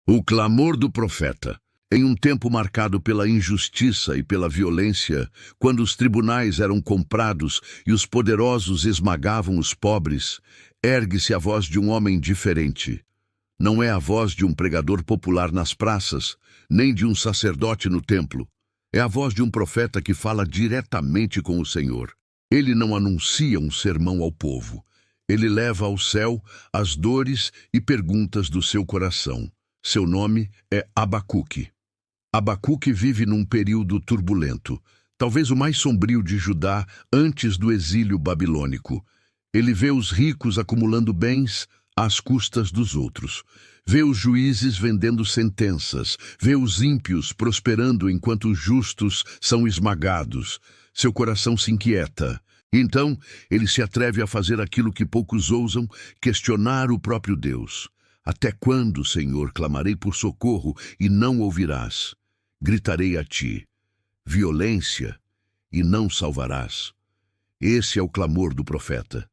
O clamor do profeta. Em um tempo marcado pela injustiça e pela violência, quando os tribunais eram comprados e os poderosos esmagavam os pobres, ergue-se a voz de um homem diferente. Não é a voz de um pregador popular nas praças, nem de um sacerdote no templo. É a voz de um profeta que fala diretamente com o Senhor. Ele não anuncia um sermão ao povo. Ele leva ao céu as dores e perguntas do seu coração. Seu nome é Abacuque. Abacuque vive num período turbulento, talvez o mais sombrio de Judá antes do exílio babilônico. Ele vê os ricos acumulando bens às custas dos outros. Vê os juízes vendendo sentenças. Vê os ímpios prosperando enquanto os justos são esmagados. Seu coração se inquieta. Então, ele se atreve a fazer aquilo que poucos ousam, questionar o próprio Deus. Até quando, Senhor, clamarei por socorro e não ouvirás? Gritarei a ti, violência, e não salvarás. Esse é o clamor do profeta.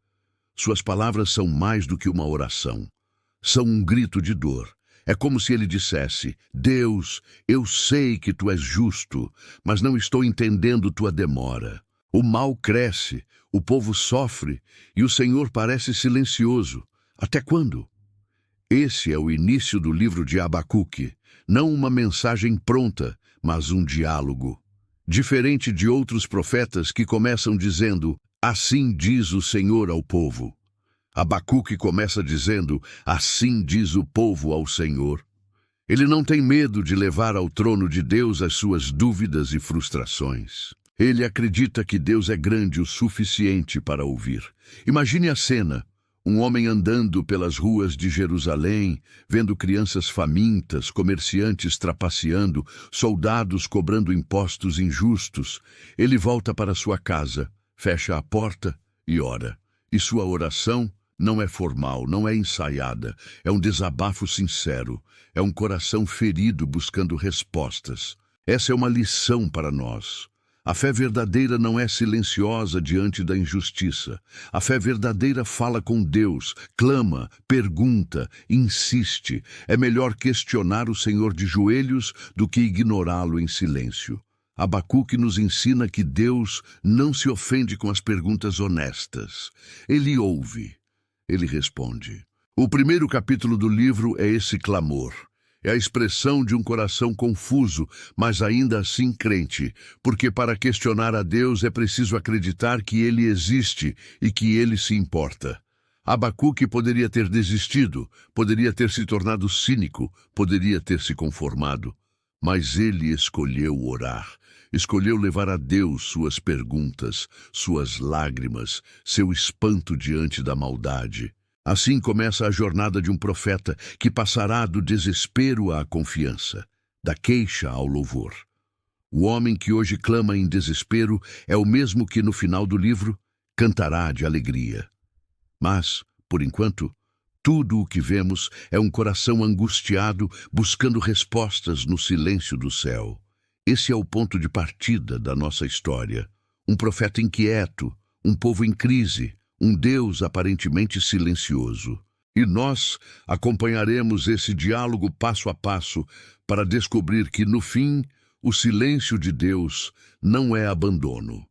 Suas palavras são mais do que uma oração. São um grito de dor. É como se ele dissesse: Deus, eu sei que tu és justo, mas não estou entendendo tua demora. O mal cresce, o povo sofre, e o Senhor parece silencioso. Até quando? Esse é o início do livro de Abacuque, não uma mensagem pronta, mas um diálogo. Diferente de outros profetas que começam dizendo, assim diz o Senhor ao povo. Abacuque começa dizendo, assim diz o povo ao Senhor. Ele não tem medo de levar ao trono de Deus as suas dúvidas e frustrações. Ele acredita que Deus é grande o suficiente para ouvir. Imagine a cena. Um homem andando pelas ruas de Jerusalém, vendo crianças famintas, comerciantes trapaceando, soldados cobrando impostos injustos. Ele volta para sua casa, fecha a porta e ora. E sua oração não é formal, não é ensaiada, é um desabafo sincero, é um coração ferido buscando respostas. Essa é uma lição para nós. A fé verdadeira não é silenciosa diante da injustiça. A fé verdadeira fala com Deus, clama, pergunta, insiste. É melhor questionar o Senhor de joelhos do que ignorá-lo em silêncio. Abacuque nos ensina que Deus não se ofende com as perguntas honestas. Ele ouve, ele responde. O primeiro capítulo do livro é esse clamor. É a expressão de um coração confuso, mas ainda assim crente, porque para questionar a Deus é preciso acreditar que Ele existe e que Ele se importa. Abacuque poderia ter desistido, poderia ter se tornado cínico, poderia ter se conformado, mas ele escolheu orar, escolheu levar a Deus suas perguntas, suas lágrimas, seu espanto diante da maldade. Assim começa a jornada de um profeta que passará do desespero à confiança, da queixa ao louvor. O homem que hoje clama em desespero é o mesmo que no final do livro cantará de alegria. Mas, por enquanto, tudo o que vemos é um coração angustiado buscando respostas no silêncio do céu. Esse é o ponto de partida da nossa história. Um profeta inquieto, um povo em crise, um Deus aparentemente silencioso. E nós acompanharemos esse diálogo passo a passo para descobrir que, no fim, o silêncio de Deus não é abandono.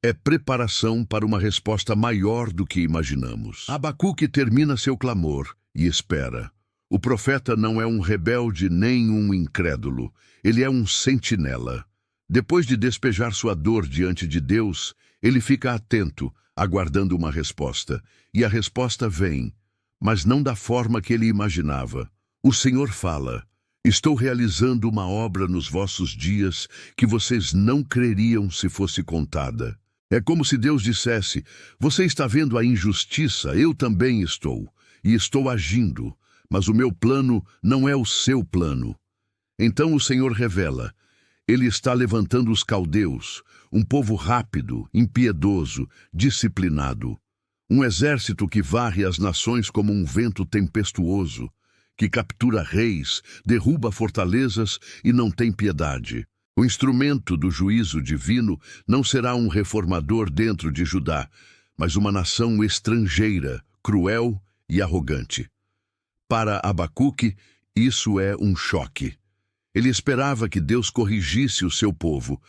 É preparação para uma resposta maior do que imaginamos. Abacuque termina seu clamor e espera. O profeta não é um rebelde nem um incrédulo. Ele é um sentinela. Depois de despejar sua dor diante de Deus, ele fica atento, aguardando uma resposta. E a resposta vem, mas não da forma que ele imaginava. O Senhor fala: estou realizando uma obra nos vossos dias que vocês não creriam se fosse contada. É como se Deus dissesse: você está vendo a injustiça, eu também estou, e estou agindo, mas o meu plano não é o seu plano. Então o Senhor revela: Ele está levantando os caldeus, um povo rápido, impiedoso, disciplinado. Um exército que varre as nações como um vento tempestuoso, que captura reis, derruba fortalezas e não tem piedade. O instrumento do juízo divino não será um reformador dentro de Judá, mas uma nação estrangeira, cruel e arrogante. Para Abacuque, Isso é um choque. Ele esperava que Deus corrigisse o seu povo,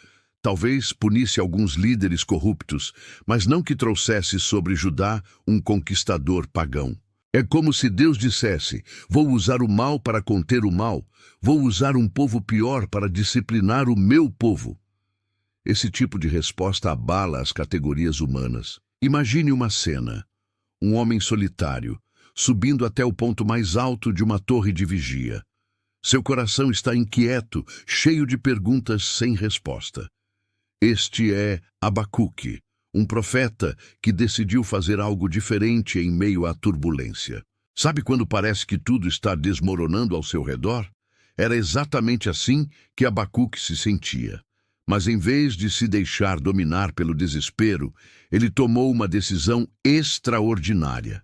talvez punisse alguns líderes corruptos, mas não que trouxesse sobre Judá um conquistador pagão. É como se Deus dissesse: vou usar o mal para conter o mal, vou usar um povo pior para disciplinar o meu povo. Esse tipo de resposta abala as categorias humanas. Imagine uma cena: um homem solitário, subindo até o ponto mais alto de uma torre de vigia. Seu coração está inquieto, cheio de perguntas sem resposta. Este é Abacuque, um profeta que decidiu fazer algo diferente em meio à turbulência. Sabe quando parece que tudo está desmoronando ao seu redor? Era exatamente assim que Abacuque se sentia. Mas em vez de se deixar dominar pelo desespero, ele tomou uma decisão extraordinária.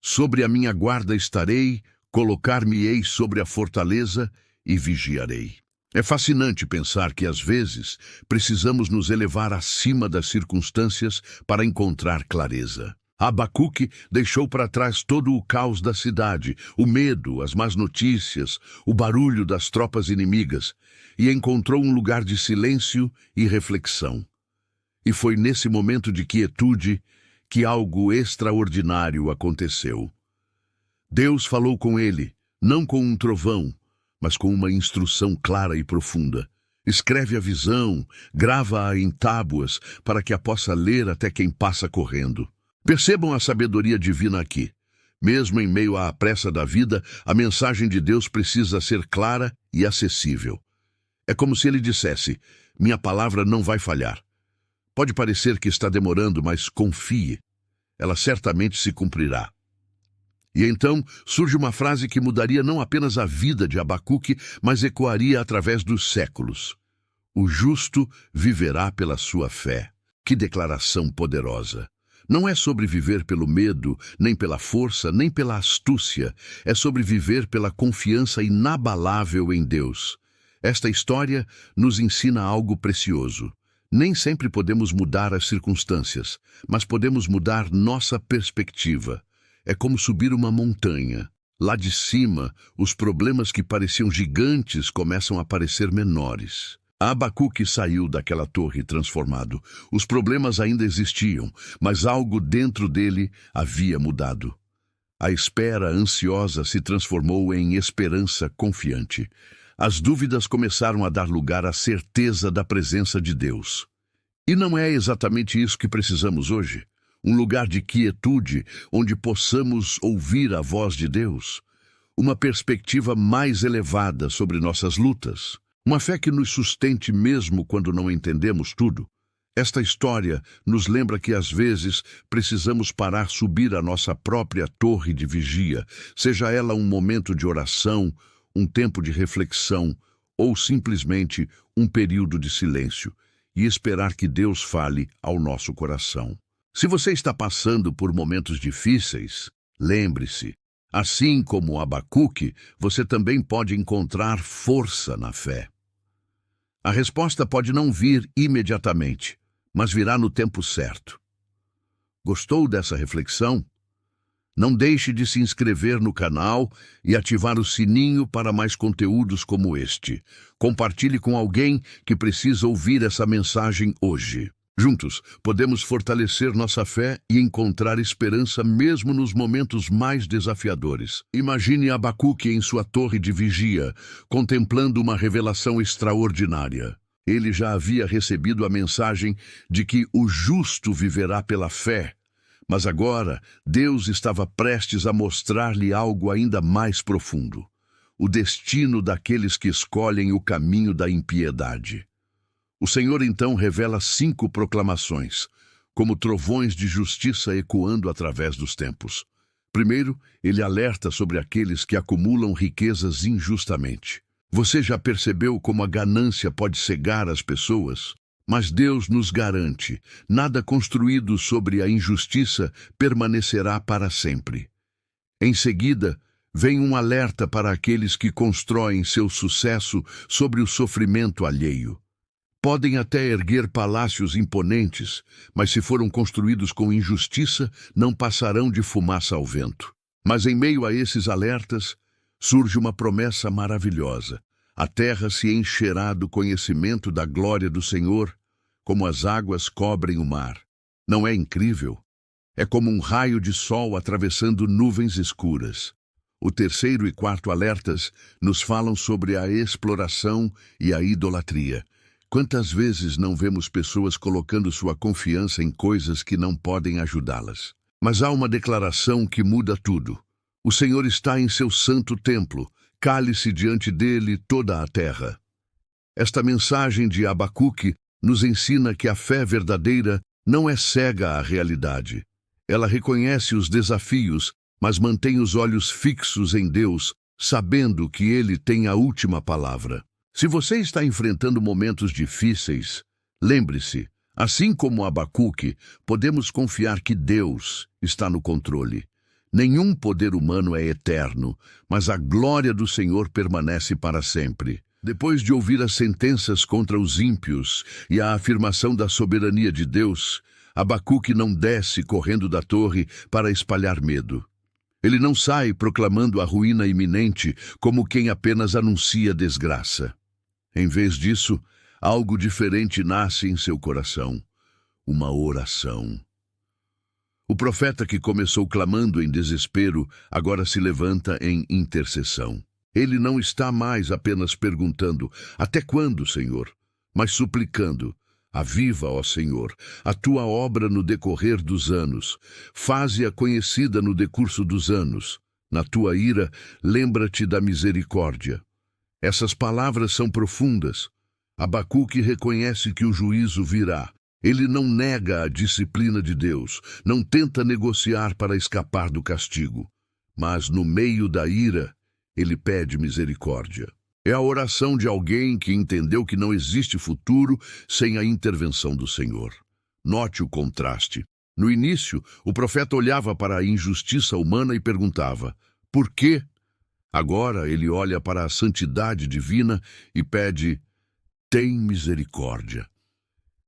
Sobre a minha guarda estarei, colocar-me-ei sobre a fortaleza e vigiarei. É fascinante pensar que, às vezes, precisamos nos elevar acima das circunstâncias para encontrar clareza. Abacuque deixou para trás todo o caos da cidade, o medo, as más notícias, o barulho das tropas inimigas, e encontrou um lugar de silêncio e reflexão. E foi nesse momento de quietude que algo extraordinário aconteceu. Deus falou com ele, não com um trovão, mas com uma instrução clara e profunda. Escreve a visão, grava-a em tábuas, para que a possa ler até quem passa correndo. Percebam a sabedoria divina aqui. Mesmo em meio à pressa da vida, a mensagem de Deus precisa ser clara e acessível. É como se ele dissesse: minha palavra não vai falhar. Pode parecer que está demorando, mas confie. Ela certamente se cumprirá. E então surge uma frase que mudaria não apenas a vida de Abacuque, mas ecoaria através dos séculos. O justo viverá pela sua fé. Que declaração poderosa! Não é sobre viver pelo medo, nem pela força, nem pela astúcia. É sobre viver pela confiança inabalável em Deus. Esta história nos ensina algo precioso. Nem sempre podemos mudar as circunstâncias, mas podemos mudar nossa perspectiva. É como subir uma montanha. Lá de cima, os problemas que pareciam gigantes começam a parecer menores. Abacuque saiu daquela torre transformado. Os problemas ainda existiam, mas algo dentro dele havia mudado. A espera ansiosa se transformou em esperança confiante. As dúvidas começaram a dar lugar à certeza da presença de Deus. E não é exatamente isso que precisamos hoje? Um lugar de quietude, onde possamos ouvir a voz de Deus. Uma perspectiva mais elevada sobre nossas lutas. Uma fé que nos sustente mesmo quando não entendemos tudo. Esta história nos lembra que às vezes precisamos parar subir a nossa própria torre de vigia, seja ela um momento de oração, um tempo de reflexão ou simplesmente um período de silêncio, e esperar que Deus fale ao nosso coração. Se você está passando por momentos difíceis, lembre-se, assim como Abacuque, você também pode encontrar força na fé. A resposta pode não vir imediatamente, mas virá no tempo certo. Gostou dessa reflexão? Não deixe de se inscrever no canal e ativar o sininho para mais conteúdos como este. Compartilhe com alguém que precisa ouvir essa mensagem hoje. Juntos, podemos fortalecer nossa fé e encontrar esperança mesmo nos momentos mais desafiadores. Imagine Abacuque em sua torre de vigia, contemplando uma revelação extraordinária. Ele já havia recebido a mensagem de que o justo viverá pela fé, mas agora Deus estava prestes a mostrar-lhe algo ainda mais profundo: o destino daqueles que escolhem o caminho da impiedade. O Senhor então revela 5 proclamações, como trovões de justiça ecoando através dos tempos. Primeiro, ele alerta sobre aqueles que acumulam riquezas injustamente. Você já percebeu como a ganância pode cegar as pessoas? Mas Deus nos garante, nada construído sobre a injustiça permanecerá para sempre. Em seguida, vem um alerta para aqueles que constroem seu sucesso sobre o sofrimento alheio. Podem até erguer palácios imponentes, mas se foram construídos com injustiça, não passarão de fumaça ao vento. Mas em meio a esses alertas, surge uma promessa maravilhosa. A terra se encherá do conhecimento da glória do Senhor, como as águas cobrem o mar. Não é incrível? É como um raio de sol atravessando nuvens escuras. O terceiro e quarto alertas nos falam sobre a exploração e a idolatria. Quantas vezes não vemos pessoas colocando sua confiança em coisas que não podem ajudá-las? Mas há uma declaração que muda tudo. O Senhor está em seu santo templo, cale-se diante dele toda a terra. Esta mensagem de Abacuque nos ensina que a fé verdadeira não é cega à realidade. Ela reconhece os desafios, mas mantém os olhos fixos em Deus, sabendo que Ele tem a última palavra. Se você está enfrentando momentos difíceis, lembre-se, assim como Abacuque, podemos confiar que Deus está no controle. Nenhum poder humano é eterno, mas a glória do Senhor permanece para sempre. Depois de ouvir as sentenças contra os ímpios e a afirmação da soberania de Deus, Abacuque não desce correndo da torre para espalhar medo. Ele não sai proclamando a ruína iminente como quem apenas anuncia desgraça. Em vez disso, algo diferente nasce em seu coração: uma oração. O profeta que começou clamando em desespero agora se levanta em intercessão. Ele não está mais apenas perguntando: até quando, Senhor? Mas suplicando: aviva, ó Senhor, a tua obra no decorrer dos anos. Faze-a conhecida no decurso dos anos. Na tua ira, lembra-te da misericórdia. Essas palavras são profundas. Abacuque reconhece que o juízo virá. Ele não nega a disciplina de Deus, não tenta negociar para escapar do castigo. Mas no meio da ira, ele pede misericórdia. É a oração de alguém que entendeu que não existe futuro sem a intervenção do Senhor. Note o contraste. No início, o profeta olhava para a injustiça humana e perguntava: por quê? Agora ele olha para a santidade divina e pede: tem misericórdia.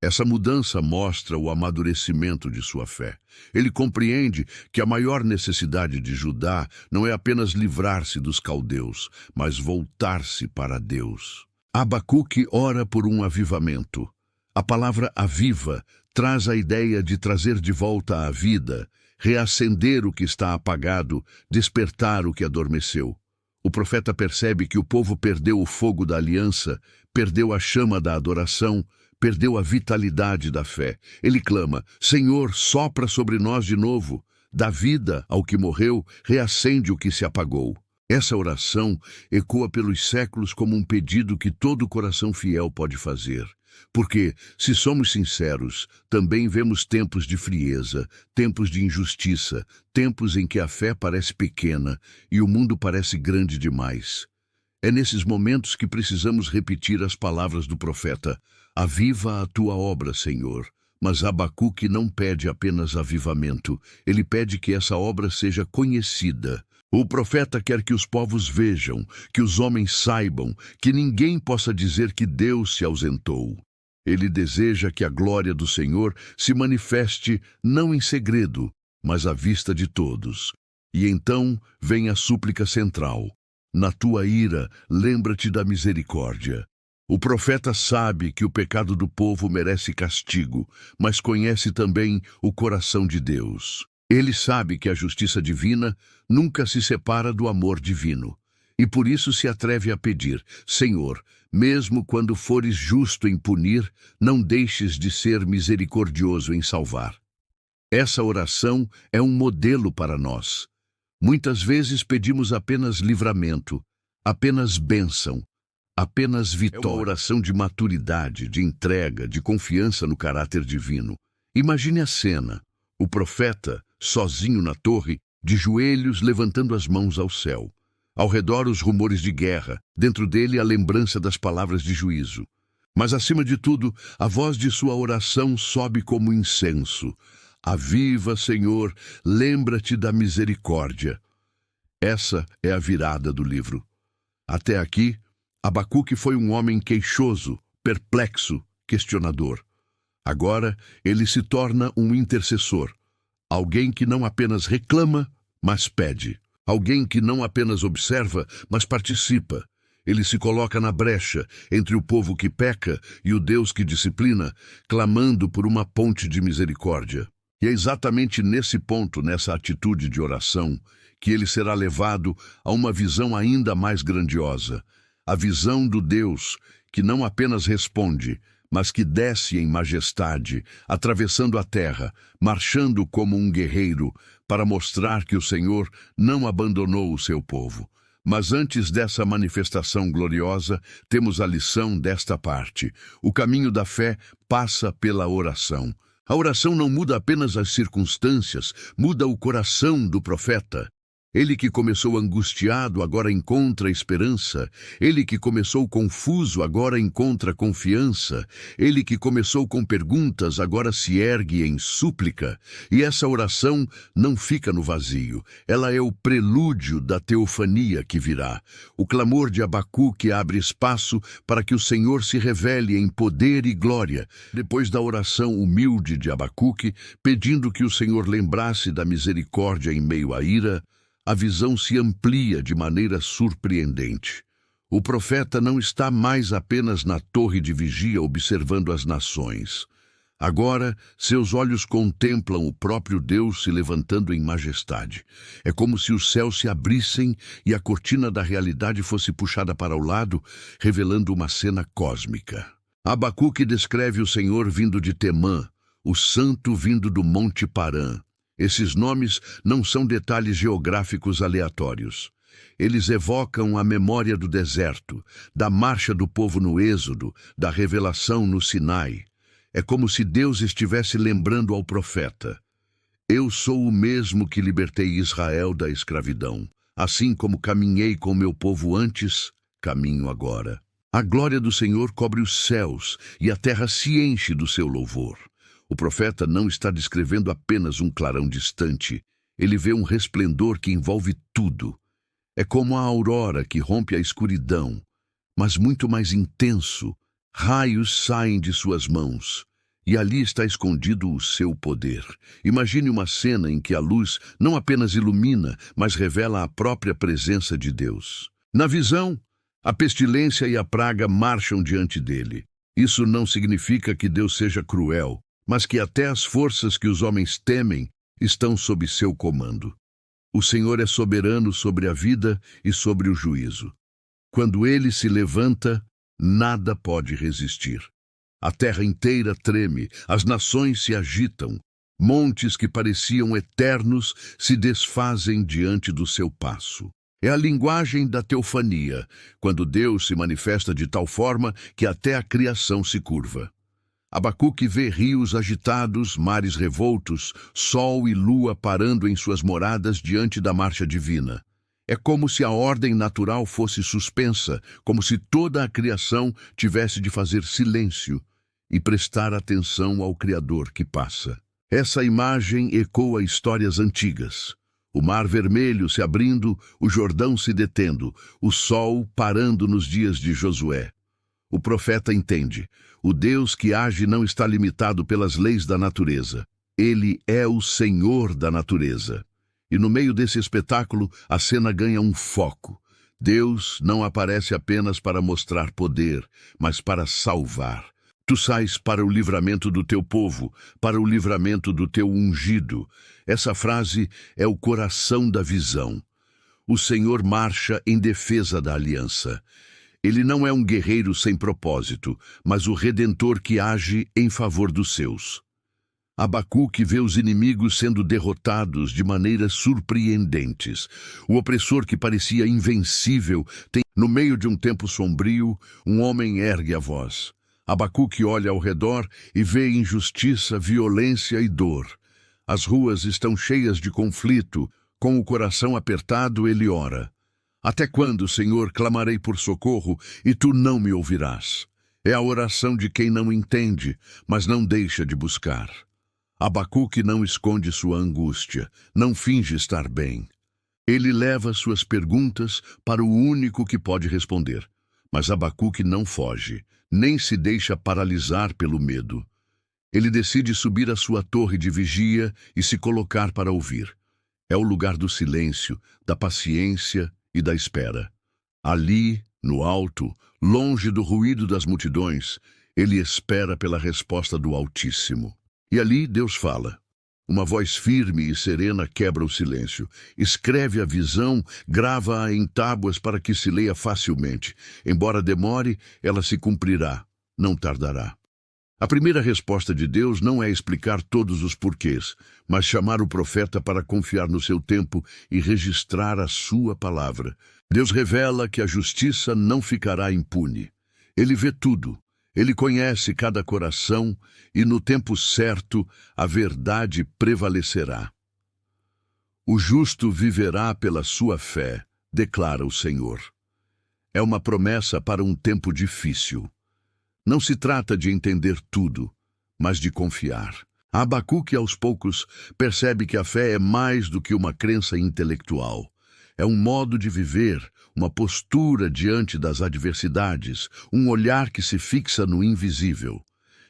Essa mudança mostra o amadurecimento de sua fé. Ele compreende que a maior necessidade de Judá não é apenas livrar-se dos caldeus, mas voltar-se para Deus. Abacuque ora por um avivamento. A palavra aviva traz a ideia de trazer de volta à vida, reacender o que está apagado, despertar o que adormeceu. O profeta percebe que o povo perdeu o fogo da aliança, perdeu a chama da adoração, perdeu a vitalidade da fé. Ele clama: Senhor, sopra sobre nós de novo, dá vida ao que morreu, reacende o que se apagou. Essa oração ecoa pelos séculos como um pedido que todo coração fiel pode fazer. Porque, se somos sinceros, também vemos tempos de frieza, tempos de injustiça, tempos em que a fé parece pequena e o mundo parece grande demais. É nesses momentos que precisamos repetir as palavras do profeta: aviva a tua obra, Senhor. Mas Abacuque não pede apenas avivamento, ele pede que essa obra seja conhecida. O profeta quer que os povos vejam, que os homens saibam, que ninguém possa dizer que Deus se ausentou. Ele deseja que a glória do Senhor se manifeste não em segredo, mas à vista de todos. E então vem a súplica central: na tua ira, lembra-te da misericórdia. O profeta sabe que o pecado do povo merece castigo, mas conhece também o coração de Deus. Ele sabe que a justiça divina nunca se separa do amor divino. E por isso se atreve a pedir: Senhor, mesmo quando fores justo em punir, não deixes de ser misericordioso em salvar. Essa oração é um modelo para nós. Muitas vezes pedimos apenas livramento, apenas bênção, apenas vitória. É uma oração de maturidade, de entrega, de confiança no caráter divino. Imagine a cena: o profeta, sozinho na torre, de joelhos levantando as mãos ao céu. Ao redor os rumores de guerra, dentro dele a lembrança das palavras de juízo. Mas acima de tudo, a voz de sua oração sobe como incenso: aviva, Senhor, lembra-te da misericórdia. Essa é a virada do livro. Até aqui, Abacuque foi um homem queixoso, perplexo, questionador. Agora, ele se torna um intercessor, alguém que não apenas reclama, mas pede. Alguém que não apenas observa, mas participa. Ele se coloca na brecha entre o povo que peca e o Deus que disciplina, clamando por uma ponte de misericórdia. E é exatamente nesse ponto, nessa atitude de oração, que ele será levado a uma visão ainda mais grandiosa. A visão do Deus que não apenas responde, mas que desce em majestade, atravessando a terra, marchando como um guerreiro, para mostrar que o Senhor não abandonou o seu povo. Mas antes dessa manifestação gloriosa, temos a lição desta parte. O caminho da fé passa pela oração. A oração não muda apenas as circunstâncias, muda o coração do profeta. Ele que começou angustiado, agora encontra esperança. Ele que começou confuso, agora encontra confiança. Ele que começou com perguntas, agora se ergue em súplica. E essa oração não fica no vazio. Ela é o prelúdio da teofania que virá. O clamor de Abacuque abre espaço para que o Senhor se revele em poder e glória. Depois da oração humilde de Abacuque, pedindo que o Senhor lembrasse da misericórdia em meio à ira, a visão se amplia de maneira surpreendente. O profeta não está mais apenas na torre de vigia observando as nações. Agora, seus olhos contemplam o próprio Deus se levantando em majestade. É como se os céus se abrissem e a cortina da realidade fosse puxada para o lado, revelando uma cena cósmica. Abacuque descreve o Senhor vindo de Temã, o santo vindo do Monte Parã. Esses nomes não são detalhes geográficos aleatórios. Eles evocam a memória do deserto, da marcha do povo no Êxodo, da revelação no Sinai. É como se Deus estivesse lembrando ao profeta: eu sou o mesmo que libertei Israel da escravidão. Assim como caminhei com meu povo antes, caminho agora. A glória do Senhor cobre os céus e a terra se enche do seu louvor. O profeta não está descrevendo apenas um clarão distante. Ele vê um resplendor que envolve tudo. É como a aurora que rompe a escuridão, mas muito mais intenso. Raios saem de suas mãos, e ali está escondido o seu poder. Imagine uma cena em que a luz não apenas ilumina, mas revela a própria presença de Deus. Na visão, a pestilência e a praga marcham diante dele. Isso não significa que Deus seja cruel, mas que até as forças que os homens temem estão sob seu comando. O Senhor é soberano sobre a vida e sobre o juízo. Quando ele se levanta, nada pode resistir. A terra inteira treme, as nações se agitam, montes que pareciam eternos se desfazem diante do seu passo. É a linguagem da teofania, quando Deus se manifesta de tal forma que até a criação se curva. Abacuque vê rios agitados, mares revoltos, sol e lua parando em suas moradas diante da marcha divina. É como se a ordem natural fosse suspensa, como se toda a criação tivesse de fazer silêncio e prestar atenção ao Criador que passa. Essa imagem ecoa histórias antigas. O Mar Vermelho se abrindo, o Jordão se detendo, o sol parando nos dias de Josué. O profeta entende: o Deus que age não está limitado pelas leis da natureza. Ele é o Senhor da natureza. E no meio desse espetáculo, a cena ganha um foco. Deus não aparece apenas para mostrar poder, mas para salvar. Tu sais para o livramento do teu povo, para o livramento do teu ungido. Essa frase é o coração da visão. O Senhor marcha em defesa da aliança. Ele não é um guerreiro sem propósito, mas o Redentor que age em favor dos seus. Abacuque vê os inimigos sendo derrotados de maneiras surpreendentes. O opressor que parecia invencível tem, no meio de um tempo sombrio, um homem ergue a voz. Abacuque olha ao redor e vê injustiça, violência e dor. As ruas estão cheias de conflito. Com o coração apertado, ele ora: até quando, Senhor, clamarei por socorro e tu não me ouvirás? É a oração de quem não entende, mas não deixa de buscar. Abacuque não esconde sua angústia, não finge estar bem. Ele leva suas perguntas para o único que pode responder. Mas Abacuque não foge, nem se deixa paralisar pelo medo. Ele decide subir à sua torre de vigia e se colocar para ouvir. É o lugar do silêncio, da paciência e da espera. Ali, no alto, longe do ruído das multidões, ele espera pela resposta do Altíssimo. E ali Deus fala. Uma voz firme e serena quebra o silêncio. Escreve a visão, grava-a em tábuas para que se leia facilmente. Embora demore, ela se cumprirá, não tardará. A primeira resposta de Deus não é explicar todos os porquês, mas chamar o profeta para confiar no seu tempo e registrar a sua palavra. Deus revela que a justiça não ficará impune. Ele vê tudo. Ele conhece cada coração e, no tempo certo, a verdade prevalecerá. O justo viverá pela sua fé, declara o Senhor. É uma promessa para um tempo difícil. Não se trata de entender tudo, mas de confiar. Abacuque, aos poucos, percebe que a fé é mais do que uma crença intelectual. É um modo de viver, uma postura diante das adversidades, um olhar que se fixa no invisível.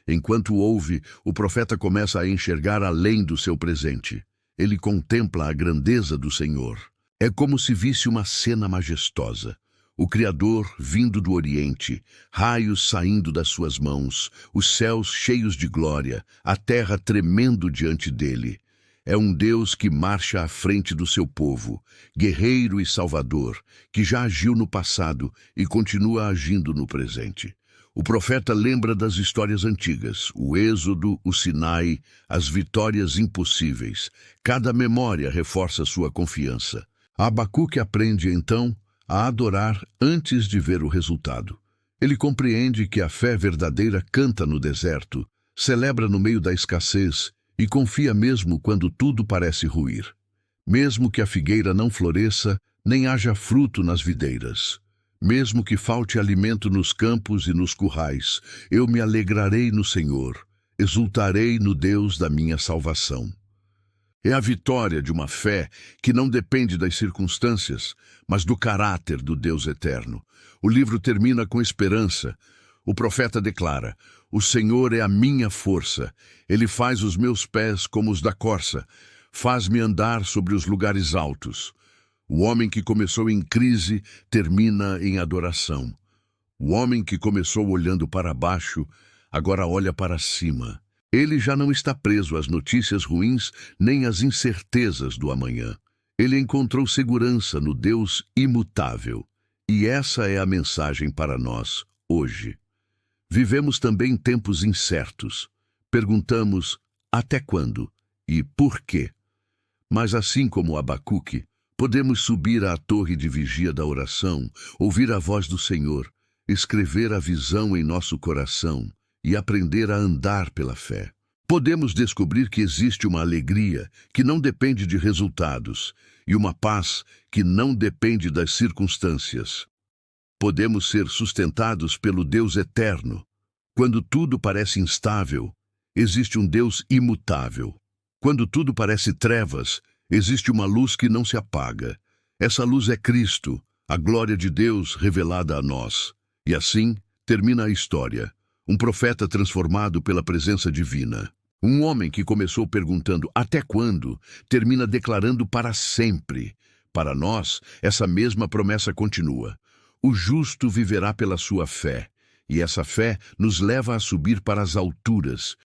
Enquanto ouve, o profeta começa a enxergar além do seu presente. Ele contempla a grandeza do Senhor. É como se visse uma cena majestosa. O Criador vindo do Oriente, raios saindo das suas mãos, os céus cheios de glória, a terra tremendo diante dele. É um Deus que marcha à frente do seu povo, guerreiro e salvador, que já agiu no passado e continua agindo no presente. O profeta lembra das histórias antigas, o Êxodo, o Sinai, as vitórias impossíveis. Cada memória reforça sua confiança. Abacuque aprende, então, a adorar antes de ver o resultado. Ele compreende que a fé verdadeira canta no deserto, celebra no meio da escassez e confia mesmo quando tudo parece ruir. Mesmo que a figueira não floresça, nem haja fruto nas videiras. Mesmo que falte alimento nos campos e nos currais, eu me alegrarei no Senhor, exultarei no Deus da minha salvação. É a vitória de uma fé que não depende das circunstâncias, mas do caráter do Deus eterno. O livro termina com esperança. O profeta declara: o Senhor é a minha força. Ele faz os meus pés como os da corça. Faz-me andar sobre os lugares altos. O homem que começou em crise termina em adoração. O homem que começou olhando para baixo, agora olha para cima. Ele já não está preso às notícias ruins nem às incertezas do amanhã. Ele encontrou segurança no Deus imutável. E essa é a mensagem para nós, hoje. Vivemos também tempos incertos. Perguntamos até quando e por quê. Mas assim como Abacuque, podemos subir à torre de vigia da oração, ouvir a voz do Senhor, escrever a visão em nosso coração e aprender a andar pela fé. Podemos descobrir que existe uma alegria que não depende de resultados e uma paz que não depende das circunstâncias. Podemos ser sustentados pelo Deus eterno. Quando tudo parece instável, existe um Deus imutável. Quando tudo parece trevas, existe uma luz que não se apaga. Essa luz é Cristo, a glória de Deus revelada a nós. E assim termina a história. Um profeta transformado pela presença divina. Um homem que começou perguntando até quando, termina declarando para sempre. Para nós, essa mesma promessa continua. O justo viverá pela sua fé, e essa fé nos leva a subir para as alturas,